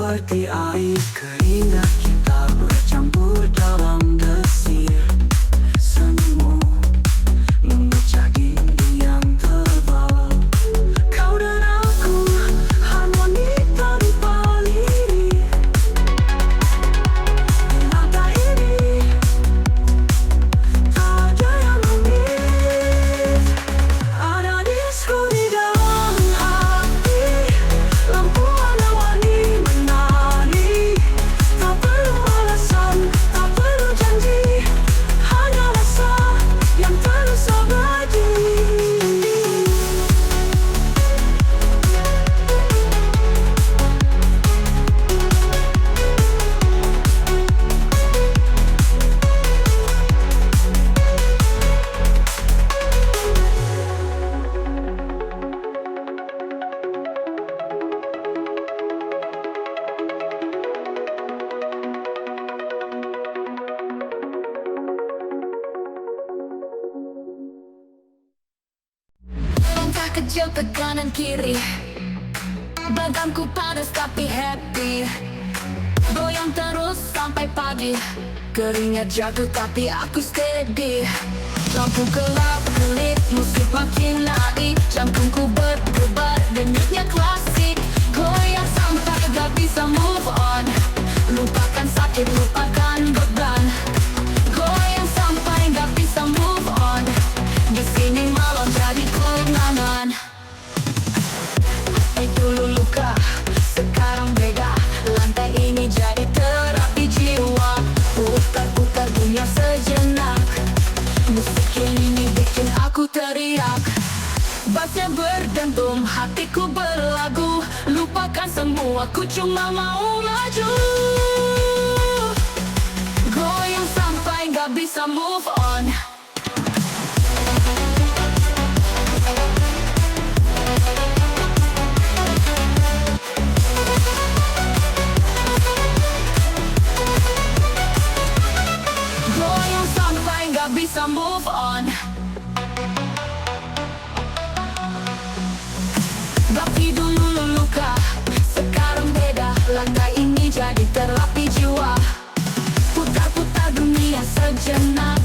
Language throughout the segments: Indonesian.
seperti air keringat kita bercampur dalam desir senyummu memecah dinding yang tebal. Kau dan aku harmoni tanpa liri. Di mata ini tak ada yang rumit. Ada disko di dalam hati, lampu warna-warni menari. Tak perlu alasan, tak perlu janji, hanya rasa yang terus abadi. Langkah kecil ke kanan kiri, badanku panas tapi happy. Goyang terus sampai pagi, keringat jatuh tapi aku steady. Lampu gelap kelip, musik makin naik, jantungku berdebar, denyutnya klasik. Goyang sampai gak bisa move on, lupakan sakit, lupakan beban. Goyang sampai gak bisa move on, di sini malam jadi kenangan. Dulu luka, sekarang beda, lantai ini jadi terapi jiwa. Putar-putar dunia sejenak, musik ini bikin aku teriak. Bassnya berdentum, hatiku berlagu, lupakan semua, ku cuma mau maju. Goyang sampai gak bisa move on. Goyang sampai gak bisa move on. Tapi dulu luka, sekarang beda, lantai ini jadi terapi jiwa. Putar-putar dunia sejenak,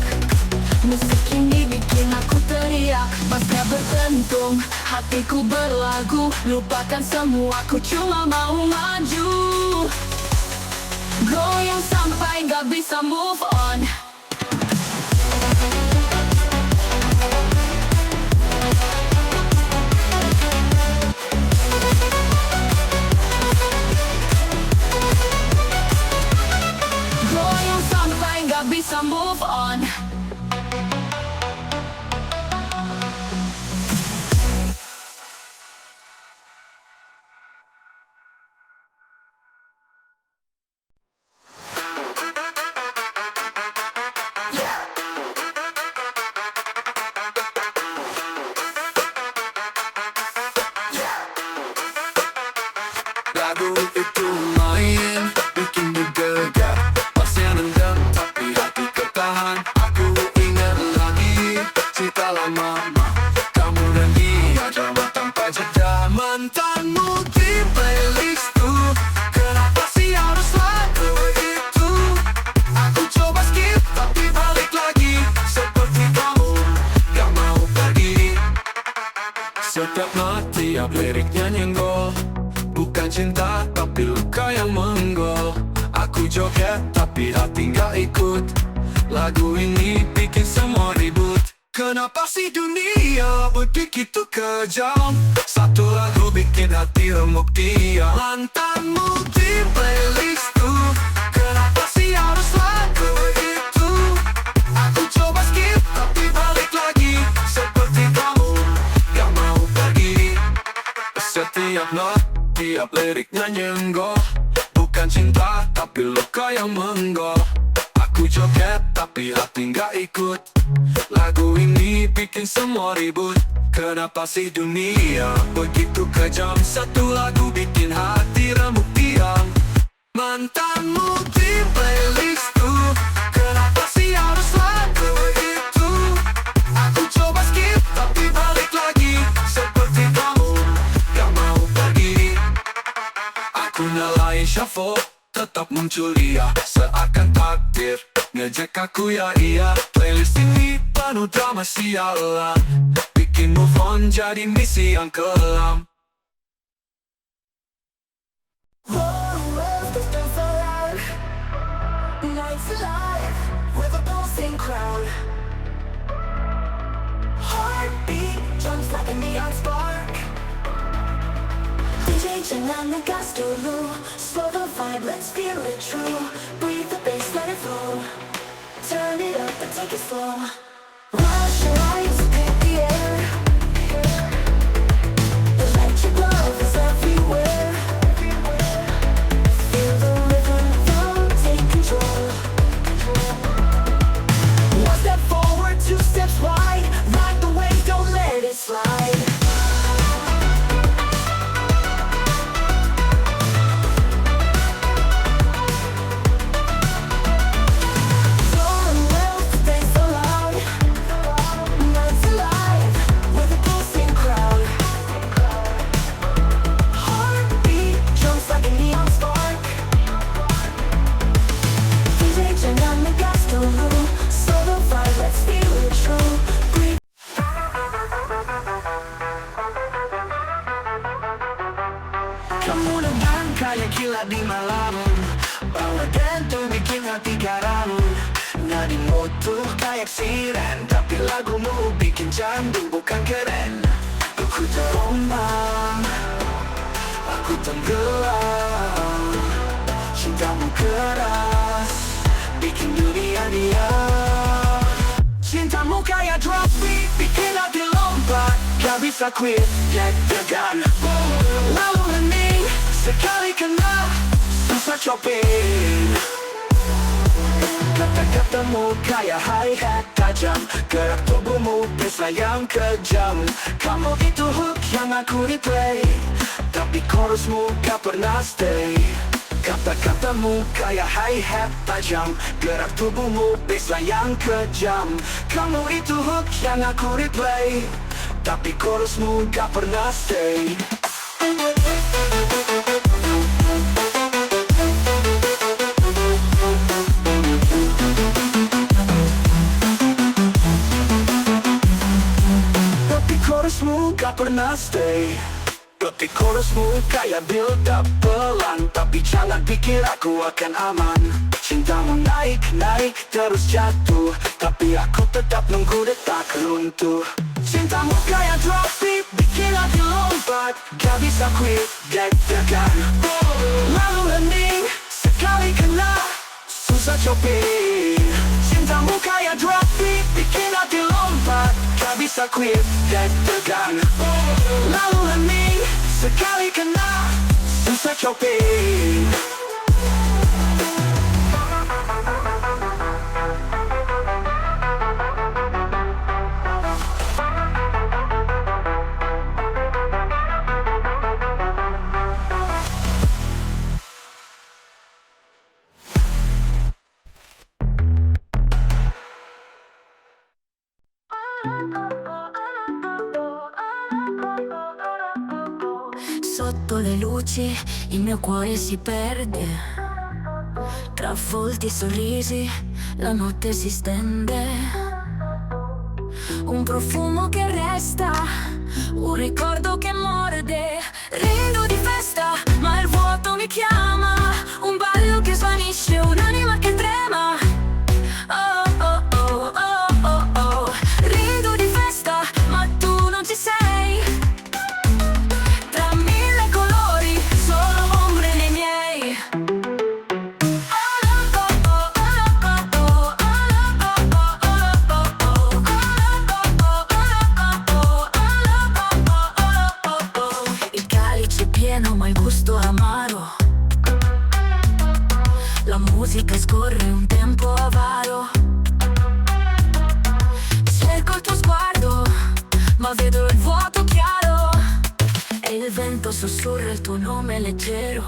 musik ini bikin aku teriak. Bassnya berdentum, hatiku berlagu, lupakan semua, ku cuma mau maju. Goyang sampai gak bisa move on. Goyang sampai gak bisa move on. Lagu itu main, bikin bergegar, bassnya nendang tapi hati ketahan. Aku ingat lagi cerita lama, kamu dan dia drama tanpa jeda. Mantanmu di playlistku, kenapa sih harus lagu itu? Aku coba skip tapi balik lagi, seperti kamu gak mau pergi. Setiap not, tiap liriknya nyenggol, bukan cinta tapi luka yang menggol. Aku joget tapi hati gak ikut, lagu ini bikin semua ribut. Kenapa sih dunia begitu kejam? Satu lagu bikin hati remuk diam. Mantanmu di playlistku, kenapa sih harus lagu itu? Aku coba skip tapi balik lagi, seperti kamu gak mau pergi. Setiap not, tiap liriknya nyenggol, bukan cinta tapi luka yang menggol. Aku joget tapi hati gak ikut, lagu ini bikin semua ribut. Kenapa sih dunia begitu kejam? Satu lagu bikin hati remuk diam. Mantanmu di playlistku, kenapa sih harus lagu itu? Aku coba skip tapi balik lagi, seperti kamu gak mau pergi. Aku Aku nyalain shuffle, tetap muncul ia. Seakan takdir ngejek aku ya iya. Playlist ini penuh drama sialan, bikin move on jadi misi yang kelam. Nights alive with a pulsing crowd. Heartbeat jumps like a neon spark. DJ jangan ngegas dulu, slow the vibe, let's feel it true. Breathe the bass, let it flow. Turn it up and take it slow. Rush your lights, paint the air. Electric love is everywhere. Feel the rhythm flow, take control. One step forward, two steps wide. Ride the wave, don't let it slide. Kamu dengan kayak kilat di malam, bawa gantung bikin hati garam. Nadimu tuh kayak siren, tapi lagumu bikin candu bukan keren. Aku terombang, aku tenggelam. Cintamu keras, bikin dunia diam. Cintamu kayak drop beat, bikin hati lompat. Gak bisa quit, deg-degan. Lalu hening, sekali kena, susah coping. Kata-katamu kayak hi-hat tajam, gerak tubuhmu bassline yang kejam. Kamu itu hook yang aku replay, tapi chorusmu gak pernah stay. Kata-katamu kayak hi-hat tajam, gerak tubuhmu bassline yang kejam. Kamu itu hook yang aku replay, tapi chorusmu gak pernah stay. Tapi chorusmu gak pernah stay. Tapi chorusmu kayak build up pelan, tapi jangan pikir aku akan aman. Cintamu naik terus jatuh, tapi aku tetap nunggu detak runtuh. Cintamu kayak drop beat, bikin hati lompat. Gak bisa quit, deg-degan. Lalu hening, sekali kena, susah coping. Cintamu kayak drop beat, bikin hati lompat. Gak bisa quit, deg-degan. Lalu hening, sekali kena, susah coping. Sotto le luci il mio cuore si perde, tra volti e sorrisi la notte si stende. Un profumo che resta, un ricordo che morde. Rido di festa, ma il vuoto mi chiama. Un ballo che svanisce, un'anima che trema. Oh oh oh oh oh oh. Rido di festa, ma tu non ci sei. Tra mille colori, solo ombre nei miei. Il calice è pieno ma il gusto amaro. La musica scorre un tempo avaro. Cerco il tuo sguardo, ma vedo il vuoto chiaro. E il vento sussurra il tuo nome leggero.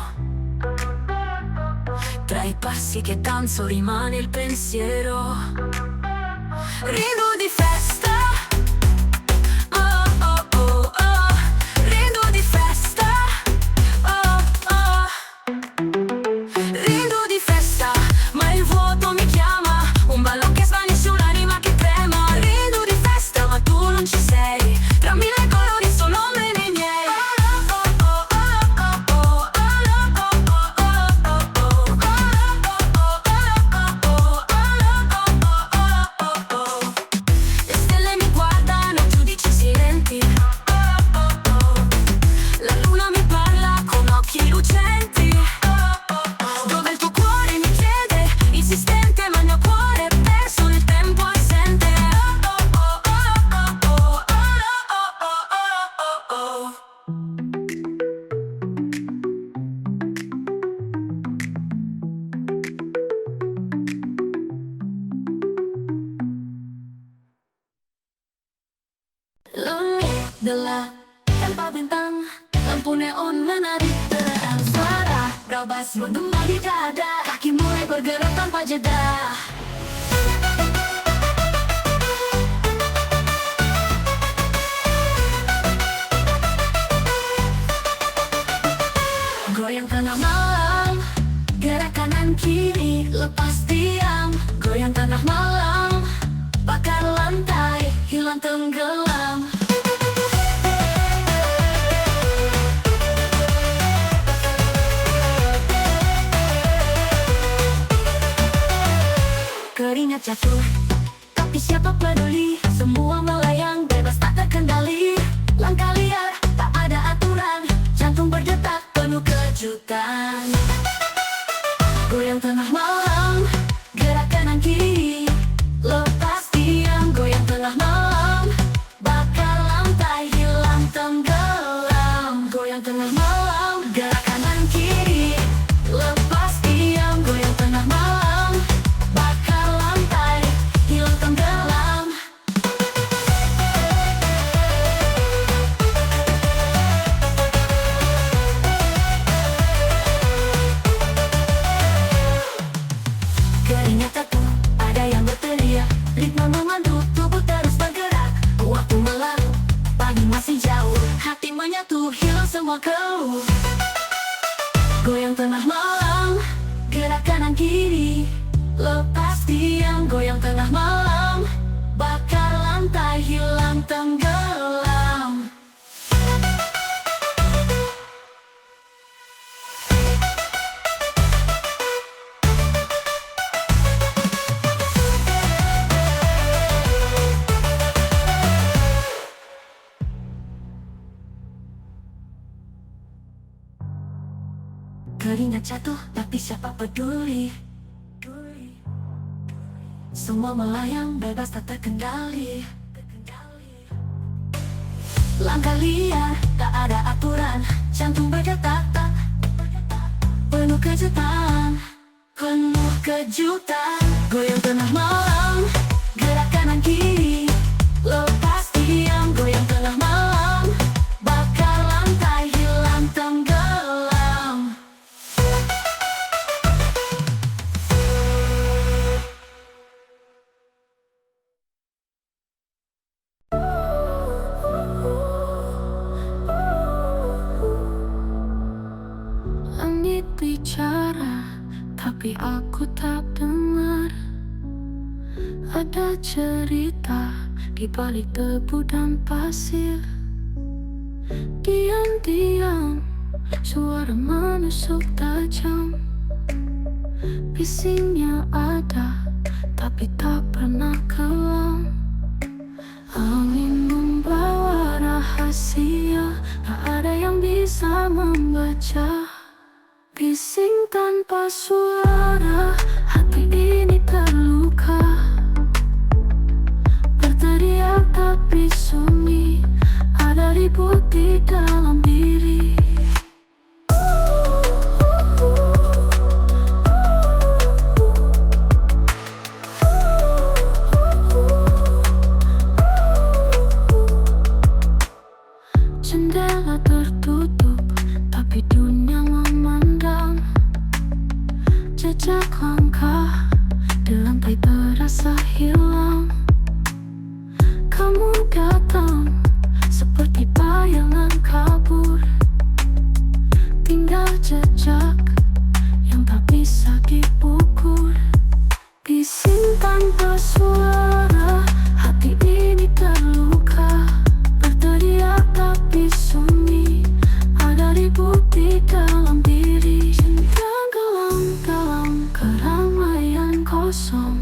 Tra i passi che danzo rimane il pensiero. Rido di festa. Oh oh oh oh. Rido di festa. Oh oh. lampu neon menarik terang suara Kau bass menggema di dada, kaki mulai bergerak tanpa jeda. Goyang tengah malam, gerak kanan kiri, lepas diam. Goyang tengah malam, bakar lantai, hilang tenggelam. Keringat jatuh, tapi siapa peduli. Semua melayang, bebas tak terkendali. Langkah liar, tak ada aturan. Jantung berdetak, penuh kejutan. Goyang tengah malam, gerak kanan kiri, lepas diam. Goyang tengah malam, bakar lantai, hilang tenggelam. Goyang tengah malam, gerak kanan kiri, lepas diam. Goyang tengah malam, bakar lantai, hilang tenggelam. Keringat jatuh, ada yang berteriak. Ritme memandu, tubuh terus bergerak. Waktu berlalu, pagi masih jauh. Hati menyatu, hilang semua keluh. Goyang tengah malam, gerak kanan kiri, lepas diam. Goyang tengah malam, bakar lantai, hilang tenggelam. Keringat jatuh, tapi siapa peduli. Semua melayang, bebas tak terkendali. Langkah liar, tak ada aturan. Jantung berdetak, penuh kejutan, penuh kejutan. Goyang tengah malam, gerak kanan kiri, lepas diam. Goyang tengah malam, bakar lantai, hilang tenggelam. Langit bicara, tapi aku tak dengar. Ada cerita di balik debu dan pasir. Diam-diam, suara menusuk tajam. Bisingnya ada, tapi tak pernah kelam. Angin membawa rahasia, tak ada yang bisa membaca. Bising tanpa suara, hati ini terluka. Berteriak tapi sunyi, ada ribut di dalam diri. Jendela tertutup, tapi dunia memandang. Jejak langkah di lantai terasa hilang. Kamu datang seperti bayangan kabur, tinggal jejak yang tak bisa dipukul. Bising tanpa suara, hati ini terluka. Berteriak tapi sunyi, ada ribut di dalam diri. Tenggelam dalam keramaian kosong,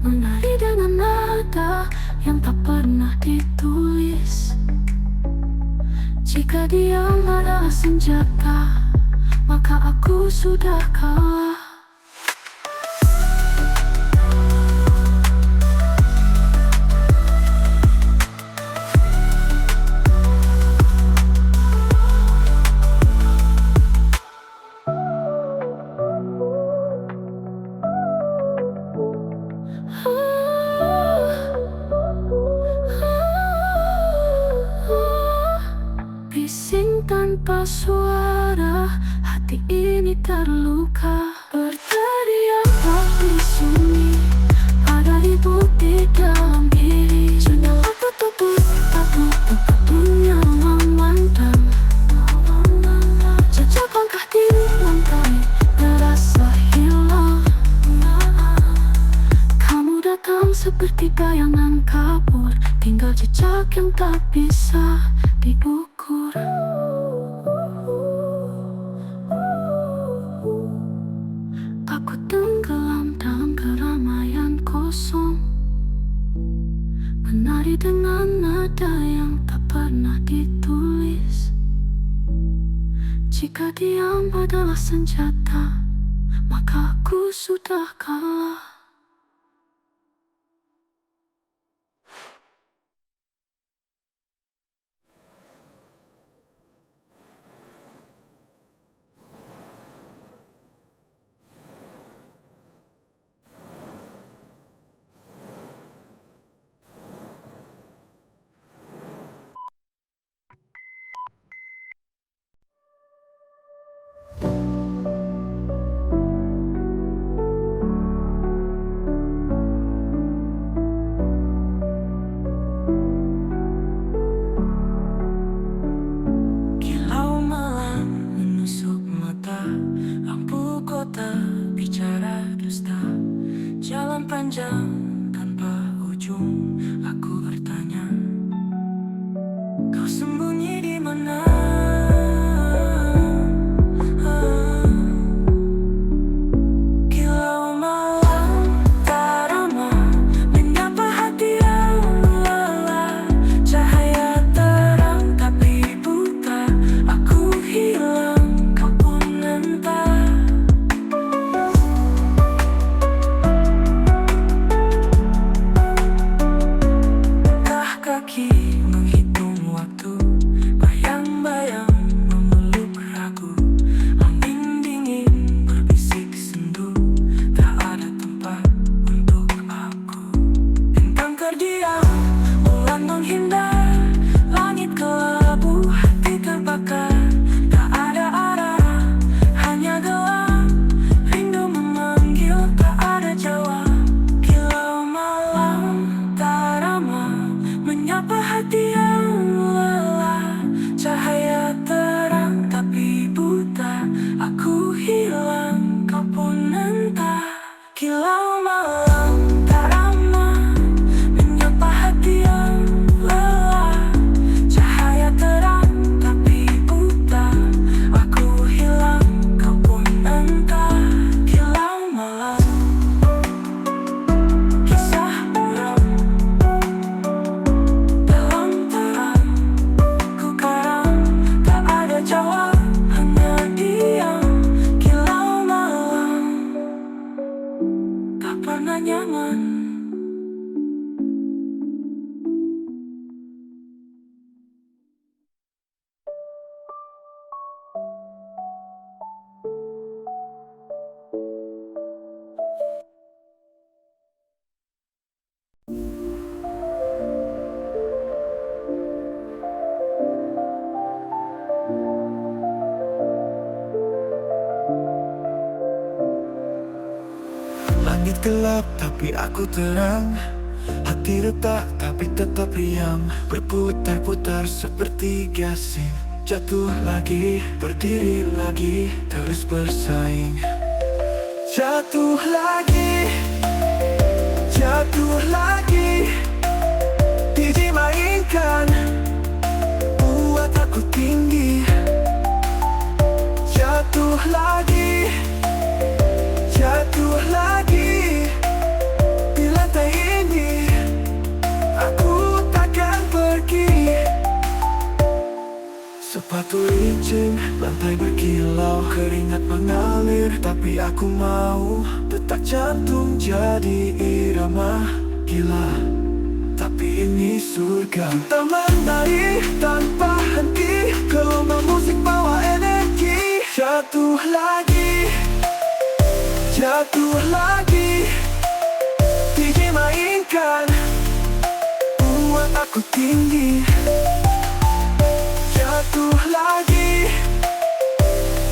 menari dengan nada yang tak pernah ditulis. Jika diam adalah senjata, maka aku sudah kalah. Bising suara, hati ini terluka. Berteriak tapi sunyi, ada ibu di dalam diri. Sudah aku tutup punya memandang. Jejak langkah di lantai terasa hilang. Kamu datang seperti bayangan kabur, tinggal jejak yang tak bisa diukur. Aku tenggelam dalam keramaian kosong, menari dengan nada yang tak pernah ditulis. Jika diam adalah senjata, maka aku sudah kalah. Kilau malam menusuk mata, lampu kota bicara dusta. Jalan panjang tanpa ujung, aku bertanya, kau sembunyi di mana? Kilau malam tak ramah menyapa hati yang lelah. Cahaya terang tapi buta, aku hilang, kau pun entah. Langkah kaki menghitung waktu, bayang-bayang memeluk ragu. Angin dingin berbisik sendu, tak ada tempat untuk aku. Bintang terdiam, bulan menghindar, langit kelabu, hati terbakar. Tak ada arah, hanya gelap, rindu memanggil, tak ada jawab. Kilau malam tak ramah menyapa hati yang lelah. Cahaya terang tapi buta, aku hilang, kau pun entah. Kilau malam tak ramah menyapa hati yang lelah. Cahaya terang tapi buta, aku hilang, kau pun entah. Kilau malam, kisah muram dalam terang, ku karam, tak ada jawab, hanya diam. Kilau malam tak pernah nyaman. Langit gelap tapi aku terang, hati retak tapi tetap riang. Berputar-putar seperti gasing, jatuh lagi, berdiri lagi, terus bersaing. Jatuh lagi, jatuh lagi, dimainkan, buat aku tinggi. Jatuh lagi, jatuh lagi, di lantai ini aku takkan pergi. Sepatu licin, lantai berkilau, keringat mengalir, tapi aku mau. Detak jantung jadi irama gila, tapi ini surga. Kita menari tanpa henti, gelombang musik bawa energi. Jatuh lagi, jatuh lagi, dimainkan, buat aku tinggi. Jatuh lagi,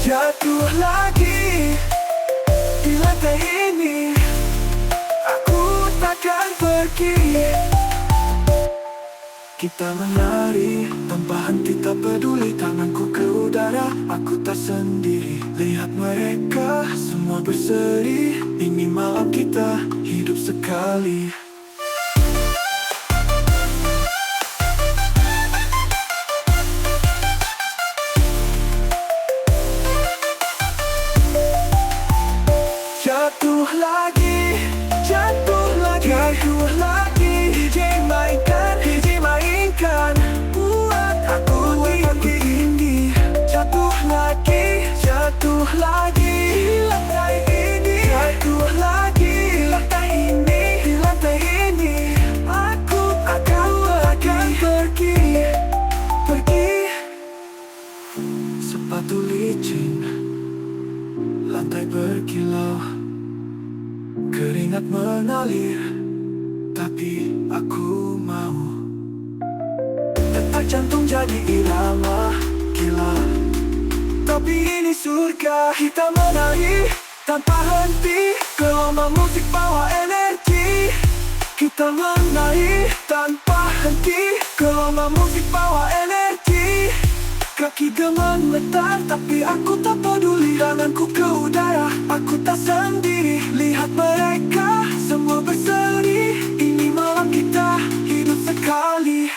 Jatuh lagi di lantai ini, aku takkan pergi. Kita menari tanpa henti, tak peduli tanganku ke udara. Aku tak sendiri, lihat mereka semua berseri. Ini malam kita hidup sekali. Jatuh lagi, jatuh lagi, jatuh lagi. DJ mainkan, buat aku tinggi. Jatuh lagi, jatuh lagi di lantai ini. Jatuh lagi di lantai ini, di lantai ini. Aku akan pergi, pergi. Sepatu licin, lantai berkilau, keringat mengalir, tapi aku mau. Detak jantung jadi irama gila, tapi ini surga. Kita menari tanpa henti, gelombang musik bawa energi. Kita menari tanpa henti, gelombang musik bawa energi. Kaki gemetar tapi aku tak peduli, tanganku ke udara. Aku tak sendiri, lihat mereka semua berseri. Ini malam kita hidup sekali.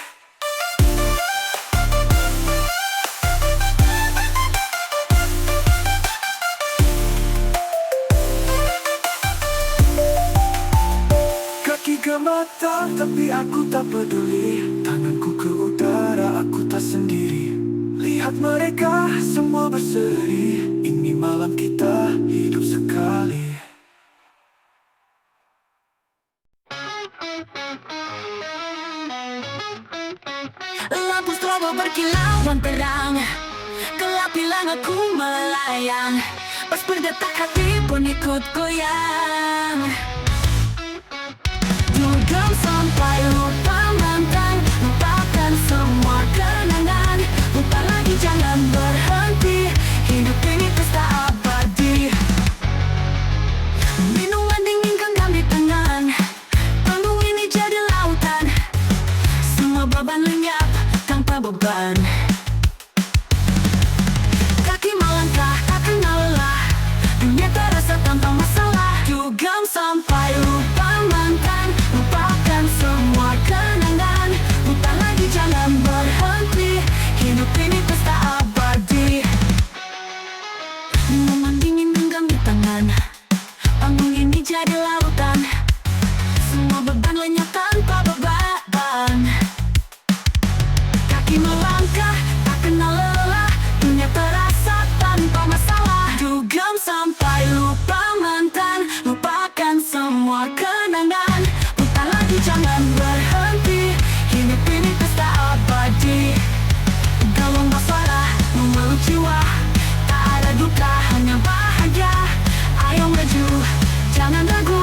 Kaki gemetar tapi aku tak peduli, tanganku ke udara. Aku tak sendiri, lihat mereka semua berseri. Ini malam kita hidup sekali. Lampu strobo berkilauan terang, gelap hilang aku melayang. Pas berdetak hati pun ikut goyang. Dugem sampai lupa mantan, lupakan semua kenangan. Lupa lagi jangan berhenti, hidup ini pesta abadi. Minuman dingin genggam di tangan, panggung ini jadi lautan. Semua beban lenyap tanpa beban. Kaki melangkah tak kenal lelah, dunia terasa tanpa masalah. Dugem sampai lupa mantan, lupakan semua kenangan. Lupa lagi jangan berhenti, hidup ini pesta abadi. Minuman dingin genggam di tangan, panggung ini jadi lautan. Semua beban lenyap tanpa beban. Kaki melangkah tak kenal lelah, dunia terasa tanpa masalah. Dugem sampai lupa mantan, lupakan semua kenangan. Lupa lagi jangan berhenti, hidup ini pesta abadi. Gelombang suara memeluk jiwa, tak ada duka hanya bahagia. Ayo maju, jangan ragu,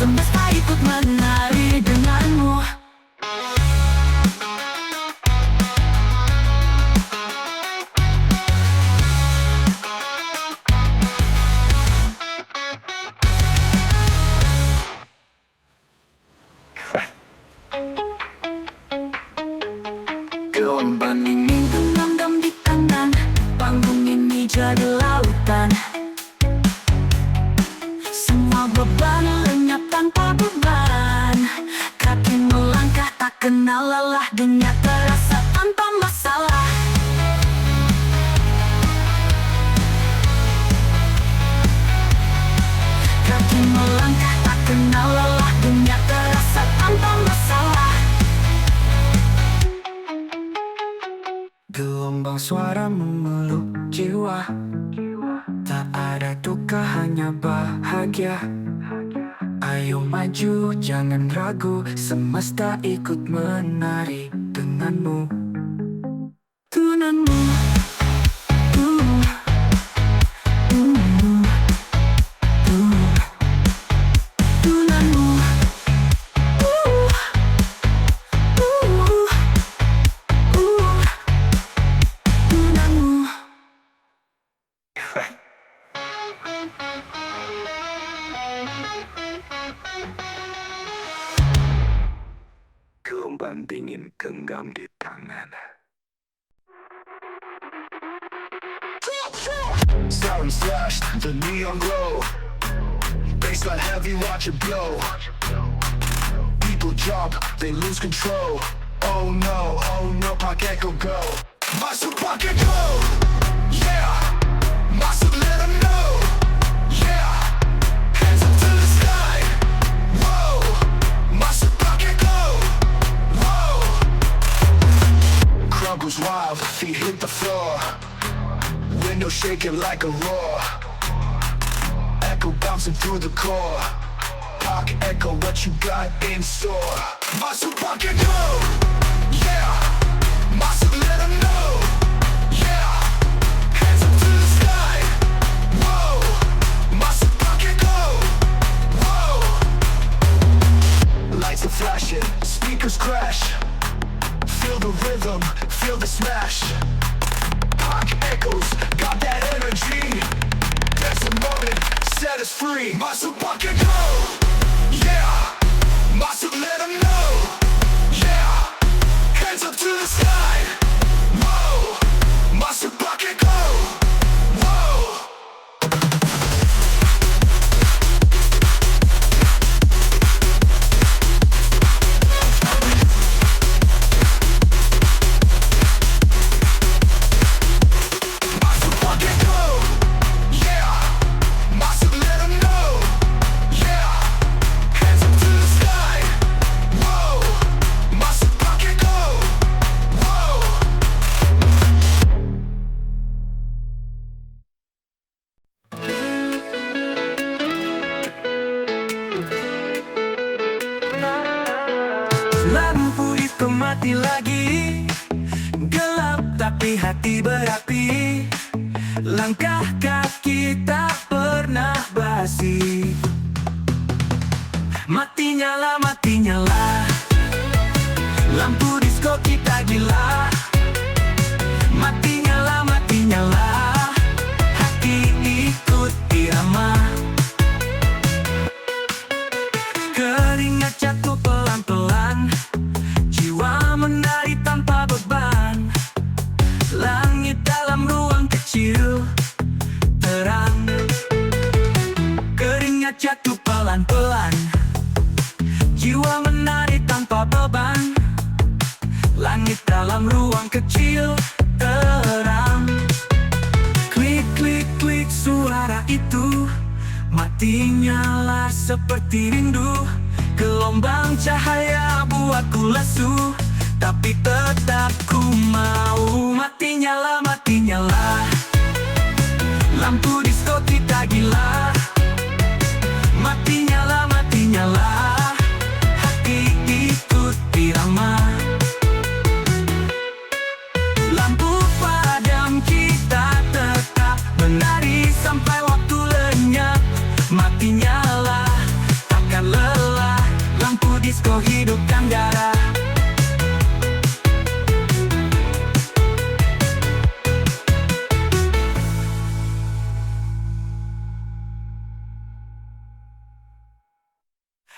semesta ikut menari denganmu. Gelombang ini genggam di tangan, panggung ini jadi lautan. Semua beban lenyap tanpa beban. Kaki melangkah tak kenal lelah, dunia terasa tanpa masalah. Kaki melangkah tak kenal lelah, dunia terasa tanpa masalah. Gelombang suara memeluk jiwa, tak ada duka hanya bahagia. Ayo maju jangan ragu, semesta ikut menari denganmu. Denganmu. Denganmu. Denganmu. Gelombang dingin genggam di tangan. Siren slash, the neon glow. Baseline heavy, watch it blow. People jump, they lose control. Oh no, Park Echo go. Masuk Park Echo, yeah. Masuk, let 'em know, yeah. Hands up to the sky, whoa. Masuk Park Echo, whoa. Crowd goes wild, feet hit the floor. Window shaking like a roar. Echo bouncing through the core. Park Echo, what you got in store? Masuk Park Echo, yeah. Masuk, let 'em know, yeah. Hands up to the sky, whoa. Masuk Park Echo, whoa. Lights are flashing, speakers crash. Feel the rhythm, feel the smash. Park Echoes, got that energy. Dance a moment, set us free. Masuk Park Echo, yeah. Masuk, let 'em know, yeah. Hands up to the sky, whoa. Masuk Park Echo, whoa. Masuk Park Echo, yeah. Masuk, let 'em know, yeah. Hands up to the sky, whoa. Masuk Park Echo, whoa. Lampu itu mati lagi, gelap tapi hati berapi. Langkah kaki tak pernah basi. Mati nyala, lampu disco kita gila. Mati nyala, hati ikut irama. Keringat jatuh pelan-pelan, jiwa menari tanpa beban. Langit dalam ruang kecil terang. Keringat jatuh pelan-pelan, jiwa menari tanpa beban. Langit dalam ruang kecil terang. Klik, klik, klik, suara itu mati nyala seperti rindu. Gelombang cahaya buatku lesu, tapi tetap ku mau. Mati nyala, lampu disco kita gila. Mati nyala, hati ikut irama. Lampu padam kita tetap menari sampai waktu lenyap. Mati nyala, takkan lelah. Lampu disco hidupkan darah.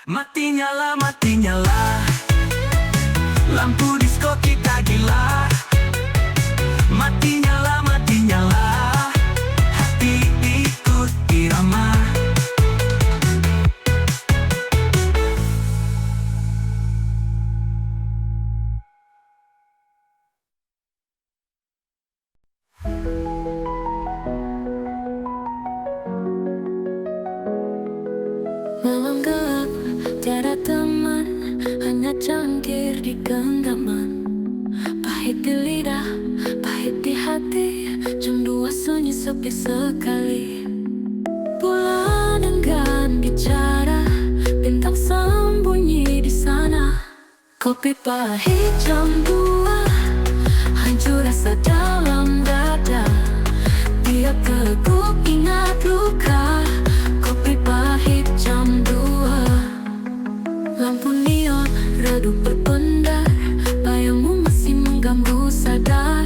Mati nyala, lampu disco kita gila. Mati nyala, hati ikut irama. Malam gelap, tiada teman, hanya cangkir di genggaman. Pahit di lidah, pahit di hati, jam 2 sunyi sepi sekali. Bulan enggan bicara, bintang sembunyi di sana. Kopi pahit jam 2, hancur rasa dalam dada. Tiap teguk ingat luka. Kopi pahit jam 2, lampu neon redup berpendar. Bayangmu masih mengganggu sadar.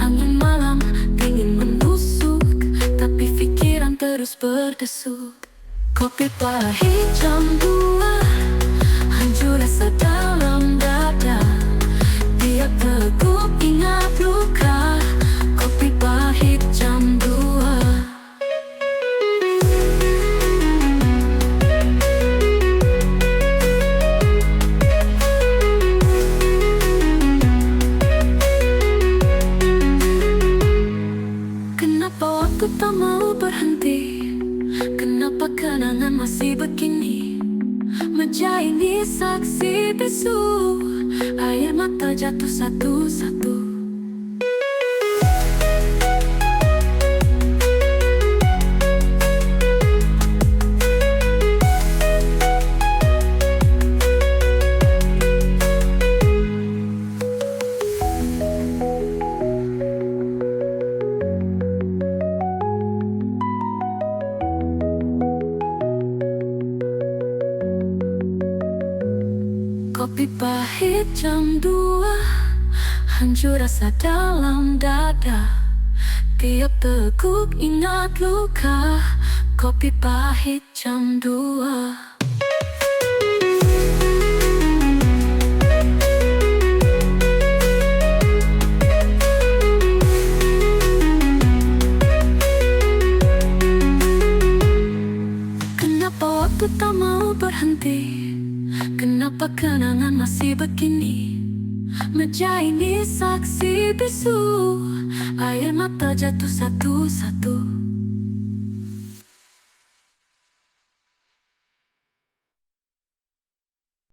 Angin malam dingin menusuk, tapi pikiran terus berdesu. Kopi pahit jam 2, hancur rasa dalam dada. Tiap teguk ingat luka. Kopi pahit jam 2. Kenapa waktu tak mau berhenti? Kenapa kenangan masih begini? Meja ini saksi bisu, air mata jatuh satu-satu. Kopi pahit jam 2, hancur rasa dalam dada. Tiap teguk ingat luka. Kopi pahit jam 2. Kenapa waktu tak mau berhenti? Kenapa kenangan masih begini? Meja ini saksi bisu, air mata jatuh satu-satu.